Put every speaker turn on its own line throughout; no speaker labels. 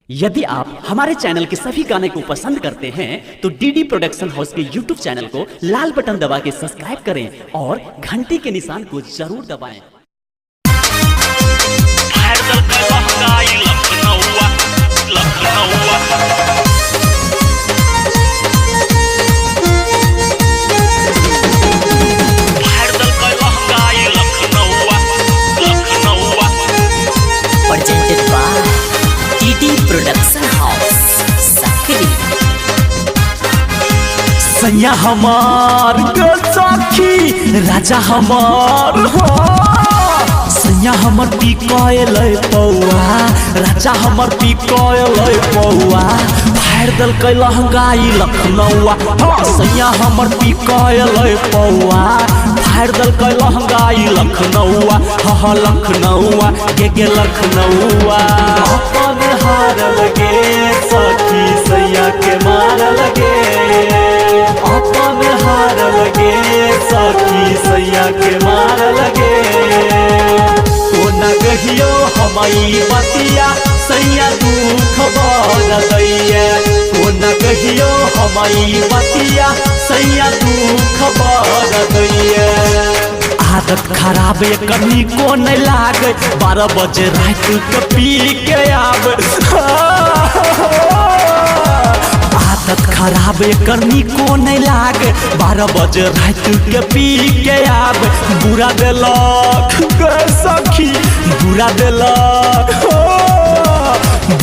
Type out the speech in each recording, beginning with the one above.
यदि आप हमारे चैनल के सभी गाने को पसंद करते हैं तो डीडी प्रोडक्शन हाउस के यूट्यूब चैनल को लाल बटन दबा के सब्सक्राइब करें और घंटी के निशान को जरूर दबाएं।
प्रोडक्शन हाउस सकरी
सैया हमार सखी राजा हमार सैया हमर पी कयल पौआ राजा हमर पी कयल पौआ फाड़ दल कै लहंगाई लखनऊआ सैया हमर पी कयल पौआ फाड़ दल कै लहंगाई लखनऊआ हा लखनऊआ के लखनऊआ हार लगे सखी सैया के मार लगे अपन हार लगे सखी सैया के मार लगे ओ न कहियो हमारी बतिया सैया दुख बढ़ दैया ओ न कहियो हमारी बतिया सैया दुख बढ़ दैया आदत खराब करनी को नहीं लागे 12 बजे रात के पी के आब आदत खराब करनी को नहीं लागे 12 बजे रात के पी के आब बुरा दिलक सखी बुरा दिलक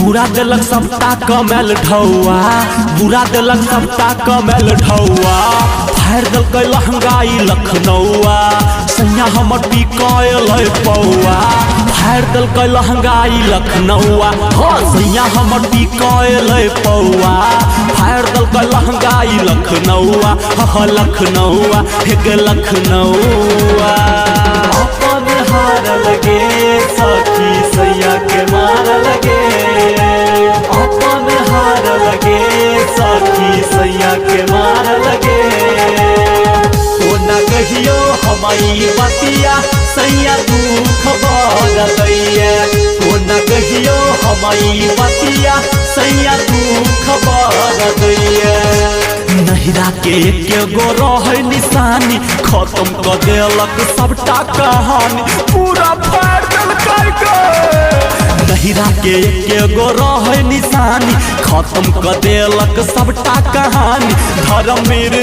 बुरा दिलक सबटा कमेल ढौआ बुरा दिलक सबटा कमेल ढौआ फाड़ दल कै लहंगाई लखनऊआ सैया हमर पी कयल पौआ फाड़ दल कै लहंगाई लखनऊआ सैया हमर पी कयल पौआ फाड़ दल कै लहंगाई लखनऊआ लखनऊआ हे लखनऊआ अपन हार लगे सखी सैया के मार लगे अपन हार लगे सखी सैया के मार लगे कहियो हमारी बतिया सैया दुख बढ़ दैया ओ न कहियो हमारी बतिया सैया दुख बढ़ दैया नहिरा के एक गो रहे निशानी खत्म कर देलक सबटा कहानी पूरा फाड़ देलक नहिरा के एक गो रहे निशानी खत्म कर देलक सबटा कहानी धर्मवीर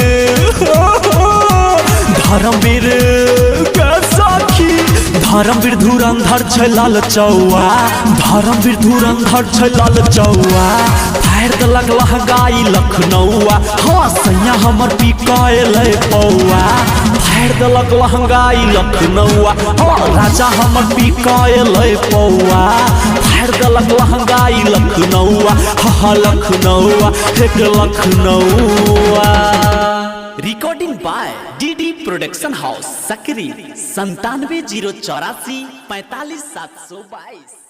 सखी धर्मवीर धुरंधर छै लाल चौआ धर्मवीर धुरंधर छै लाल चौआ फाड़ देलक लहंगाई लखनऊआ सैया हमर पी कयल पौआ फाड़ देलक लहंगाई लखनऊआ राजा हमर पी कयल पौआ फाड़ देलक लहंगाई लखनऊआ लखनऊआ एक लखनऊआ। Recording by DD production house Sakri 97 084 45 722।